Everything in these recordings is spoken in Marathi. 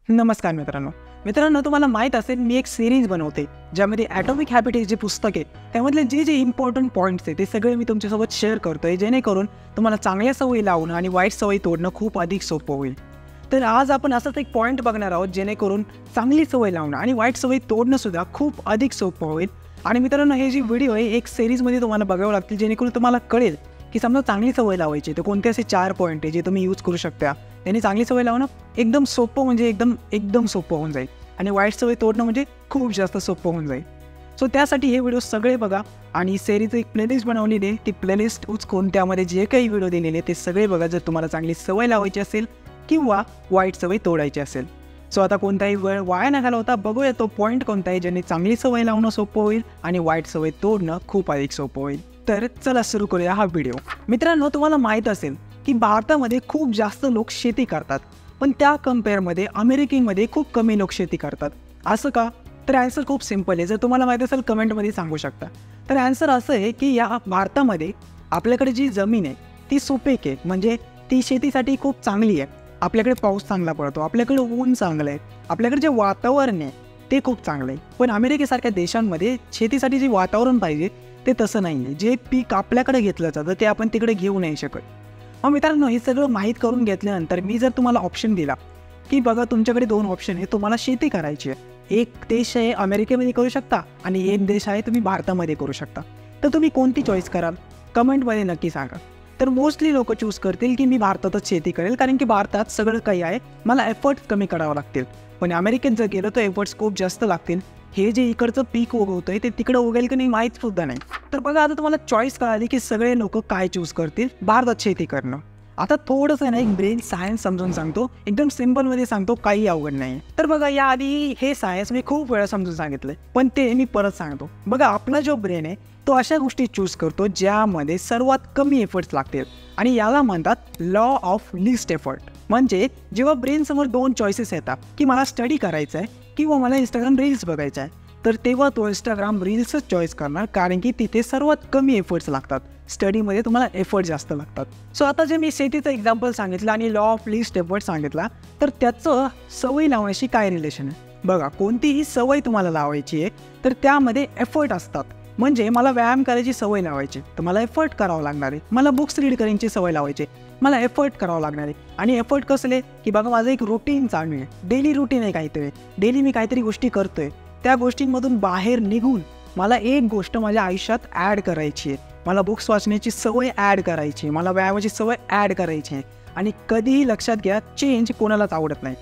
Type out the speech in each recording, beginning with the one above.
नमस्कार मित्रांनो, तुम्हाला माहीत असेल मी एक सिरीज बनवते ज्यामध्ये ॲटॉमिक हॅबिट हे जे पुस्तक आहे त्यामधले जे इम्पॉर्टंट पॉईंट्स आहे ते सगळे मी तुमच्यासोबत शेअर करतोय, जेणेकरून तुम्हाला चांगल्या सवयी लावणं आणि वाईट सवयी तोडणं खूप अधिक सोपं होईल. तर आज आपण असंच एक पॉईंट बघणार आहोत जेणेकरून चांगली सवय लावणं आणि वाईट सवयी तोडणं सुद्धा खूप अधिक सोपं होईल. आणि मित्रांनो, हे जी व्हिडिओ आहे एक सिरीजमध्ये तुम्हाला बघावं लागतील, जेणेकरून तुम्हाला कळेल की समजा चांगली सवय लावायची तर कोणते असे 4 पॉईंट आहे जे तुम्ही यूज करू शकता. त्यांनी चांगली सवय लावणं एकदम सोपं म्हणजे एकदम सोपं होऊन जाईल आणि वाईट सवय तोडणं म्हणजे खूप जास्त सोपं होऊन जाईल. सो त्यासाठी हे व्हिडिओ सगळे बघा आणि सेरीचं एक प्लेलिस्ट बनवलेली आहे. ती प्लेलिस्ट उचकून त्यामध्ये जे काही व्हिडिओ दिलेले ते सगळे बघा, जर तुम्हाला चांगली सवय लावायची असेल किंवा वाईट सवय तोडायची असेल. सो आता कोणताही वेळ वाया न घालवता बघूया तो पॉईंट कोणता आहे ज्याने चांगली सवय लावणं सोपं होईल आणि वाईट सवय तोडणं खूप अधिक सोपं होईल. तर चला सुरू करूया हा व्हिडिओ. मित्रांनो, तुम्हाला माहीत असेल की भारतामध्ये खूप जास्त लोक शेती करतात, पण त्या कम्पेअरमध्ये अमेरिकेमध्ये खूप कमी लोक शेती करतात. असं का? तर ॲन्सर खूप सिम्पल आहे. जर तुम्हाला माहीत असेल कमेंटमध्ये सांगू शकता. तर ॲन्सर असं आहे की या भारतामध्ये आपल्याकडे जी जमीन आहे ती सुपीक आहे, म्हणजे ती शेतीसाठी खूप चांगली आहे. आपल्याकडे पाऊस चांगला पडतो, आपल्याकडे ऊन चांगलं आहे, आपल्याकडे जे वातावरण आहे ते खूप चांगलं आहे. पण अमेरिकेसारख्या देशांमध्ये शेतीसाठी जे वातावरण पाहिजे ते तसं नाही आहे. जे पीक आपल्याकडे घेतलं जातं ते आपण तिकडे घेऊ नाही शकत. मग मित्रांनो, हे सगळं माहीत करून घेतल्यानंतर मी जर तुम्हाला ऑप्शन दिला की बघा तुमच्याकडे 2 ऑप्शन आहे, तुम्हाला शेती करायची आहे. एक देश आहे अमेरिकेमध्ये करू शकता आणि एक देश आहे तुम्ही भारतामध्ये करू शकता. तर तुम्ही कोणती चॉईस कराल? कमेंटमध्ये नक्की सांगा. तर मोस्टली लोक चूज करतील की मी भारतातच शेती करेल, कारण की भारतात सगळं काही आहे, मला एफर्ट्स कमी करावं लागतील. पण अमेरिकेत जर गेलं तर एफर्ट्स खूप जास्त लागतील. हे जे इकडचं पीक उगवतंय ते तिकडं उगेल की नाही माहीत सुद्धा नाही. तर बघा, आता तुम्हाला चॉईस कळाली की सगळे लोक काय चूज करतील, भारतात शेती करणं. आता थोडंसं ना एक ब्रेन सायन्स समजून सांगतो, एकदम सिम्पलमध्ये सांगतो, काही अवघड नाही. तर बघा, याआधी हे सायन्स मी खूप वेळा समजून सांगितलंय, पण ते मी परत सांगतो. बघा, आपला जो ब्रेन आहे तो अशा गोष्टी चूज करतो ज्यामध्ये सर्वात कमी एफर्ट्स लागतील आणि याला म्हणतात लॉ ऑफ लिस्ट एफर्ट. म्हणजे जेव्हा ब्रेनसमोर 2 चॉईसेस येतात की मला स्टडी करायचं आहे किंवा मला इंस्टाग्राम रील्स बघायचं आहे, तर तेव्हा तो इंस्टाग्राम रील्सच चॉईस करणार, कारण की तिथे सर्वात कमी एफर्ट्स लागतात. स्टडीमध्ये तुम्हाला एफर्ट जास्त लागतात. सो आता जे मी शेतीचं एक्झाम्पल सांगितलं आणि लॉ ऑफ लिस्ट एफर्ट सांगितला, तर त्याचं सवय लावण्याशी काय रिलेशन आहे? बघा, कोणतीही सवय तुम्हाला लावायची आहे तर त्यामध्ये एफर्ट असतात. म्हणजे मला व्यायाम करायची सवय लावायची तर मला एफर्ट करावं लागणार आहे. मला बुक्स रीड करायची सवय लावायची, मला एफर्ट करावं लागणार आहे. आणि एफर्ट कसले की बघा, माझं एक रुटीन चालू आहे, डेली रुटीन आहे काहीतरी, डेली मी काहीतरी गोष्टी करतोय. त्या गोष्टींमधून बाहेर निघून मला एक गोष्ट माझ्या आयुष्यात ॲड करायची आहे. मला बुक्स वाचण्याची सवय ॲड करायची आहे, मला व्यायामाची सवय ॲड करायची आहे. आणि कधीही लक्षात घ्या, चेंज कोणालाच आवडत नाही.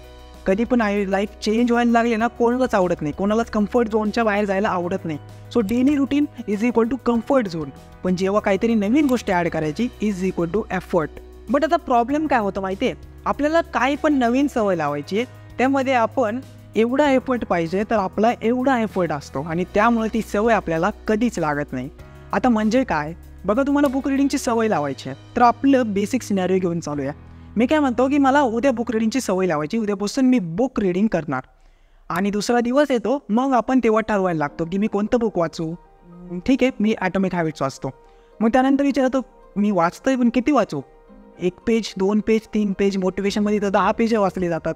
कधी पण लाईफ चेंज व्हायला लागले ना, कोणालाच आवडत नाही, कोणालाच कम्फर्ट झोनच्या बाहेर जायला आवडत नाही. So daily routine is equal to comfort zone, पण जेव्हा काहीतरी नवीन गोष्ट ॲड करायची is equal to effort. But आता प्रॉब्लेम काय होतं माहिती आहे, आपल्याला काय पण नवीन सवय लावायची आहे, त्यामध्ये आपण एवढा एफर्ट पाहिजे तर आपला एवढा एफर्ट असतो आणि त्यामुळे ती सवय आपल्याला कधीच लागत नाही. आता म्हणजे काय, बघा, तुम्हाला बुक रिडिंगची सवय लावायची आहे तर आपलं बेसिक सिनॅरिओ घेऊन चालूया. मी काय म्हणतो की मला उद्या बुक रिडिंगची सवय लावायची, उद्यापासून मी बुक रिडिंग करणार. आणि दुसरा दिवस येतो, मग आपण तेव्हा ठरवायला लागतो की मी कोणतं बुक वाचू. ठीक आहे, मी ॲटॉमिक हॅबिट्स वाचतो. मग त्यानंतर विचारतो मी वाचतोय पण किती वाचू, 1 पेज 2 पेज 3 पेज, मोटिवेशनमध्ये तर 10 पेज वाचले जातात.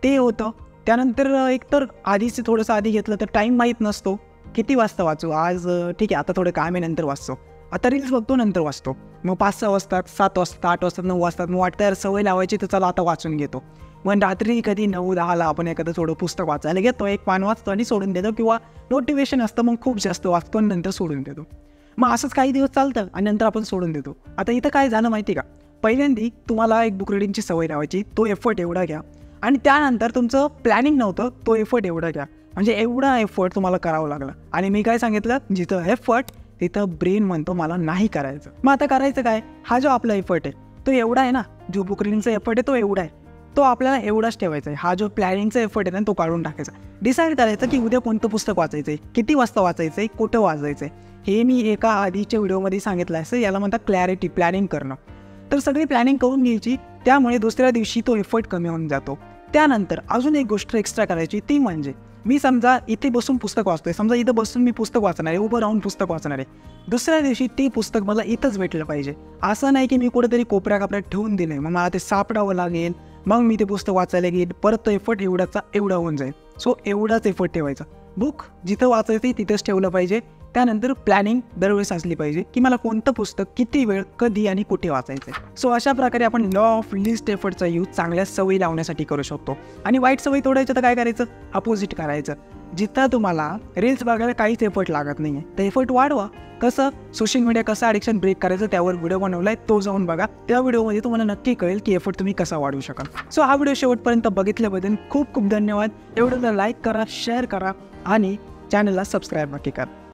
ते होतं. त्यानंतर एकतर आधीच थोडंसं आधी घेतलं तर टाईम माहीत नसतो, किती वाजता वाचू आज. ठीक आहे, आता थोडं काम आहे नंतर वाचतो, आता रील्स बघतो नंतर वाचतो. मग 5-6 वाजतात, 7 वाजतात, 8 वाजतात, 9 वाजतात. मग वाटतं यार सवय लावायची तर चला आता वाचून घेतो. मग रात्री कधी 9-10ला आपण एखादं थोडं पुस्तक वाचायला घेतो, एक पान वाचतो आणि सोडून देतो, किंवा मोटिवेशन असतं मग खूप जास्त वाचतो आणि नंतर सोडून देतो. मग असंच काही दिवस चालतं आणि नंतर आपण सोडून देतो. आता इथं काय झालं माहिती का, पहिल्यांदा तुम्हाला एक बुक रिडिंगची सवय लावायची, तो एफर्ट एवढा घ्या. आणि त्यानंतर तुमचं प्लॅनिंग नव्हतं, तो एफर्ट एवढा घ्या. म्हणजे एवढा एफर्ट तुम्हाला करावं लागला. आणि मी काय सांगितलं, जिथं एफर्ट तिथं ब्रेन म्हणतो मला नाही करायचं. मग आता करायचं काय, हा जो आपला एफर्ट आहे तो एवढा आहे ना, जो बुक रिडिंगचा एफर्ट आहे तो एवढा आहे, तो आपल्याला एवढाच ठेवायचा आहे. हा जो प्लॅनिंगचा एफर्ट आहे ना तो काढून टाकायचा. डिसाईड करायचं की उद्या कोणतं पुस्तक वाचायचं आहे, किती वाजता वाचायचं आहे, कुठं वाचायचं आहे. हे मी एका आधीच्या व्हिडिओमध्ये सांगितलं असं, याला म्हणतात क्लॅरिटी, प्लॅनिंग करणं. तर सगळी प्लॅनिंग करून घ्यायची, त्यामुळे दुसऱ्या दिवशी तो एफर्ट कमी होऊन जातो. त्यानंतर अजून एक गोष्ट एक्स्ट्रा करायची, ती म्हणजे मी समजा इथे बसून पुस्तक वाचतोय, समजा इथं बसून मी पुस्तक वाचणार आहे, उभं राहून पुस्तक वाचणार आहे. दुसऱ्या दिवशी ते पुस्तक मला इथंच भेटलं पाहिजे. असं नाही की मी कुठेतरी कोपऱ्या कापऱ्यात ठेवून दिलं आहे, मग मला ते सापडावं लागेल, मग मी ते पुस्तक वाचायला घेईन, परत तो एफर्ट एवढा होऊन जाईल. सो एवढाच एफर्ट ठेवायचा. बुक जिथं वाचायचं तिथंच ठेवलं पाहिजे. त्यानंतर प्लॅनिंग दरवेळेस असली पाहिजे की मला कोणतं पुस्तक किती वेळ, कधी आणि कुठे वाचायचं आहे. सो अशा प्रकारे आपण लॉ ऑफ लिस्ट एफर्टचा यूज चांगल्या सवयी लावण्यासाठी करू शकतो. आणि वाईट सवयी तोडायचं तर काय करायचं, अपोजिट करायचं. जिथं तुम्हाला रील्स बघायला काहीच एफर्ट लागत नाही आहे तर एफर्ट वाढवा. कसं, सोशल मीडिया कसं ॲडिक्शन ब्रेक करायचं त्यावर व्हिडिओ बनवला आहे, तो जाऊन बघा. त्या व्हिडिओमध्ये तुम्हाला नक्की कळेल की एफर्ट तुम्ही कसा वाढवू शकाल. सो हा व्हिडिओ शेवटपर्यंत बघितल्याबद्दल खूप खूप धन्यवाद. एवढं लाईक करा, शेअर करा आणि चॅनलला सबस्क्राईब नक्की करा.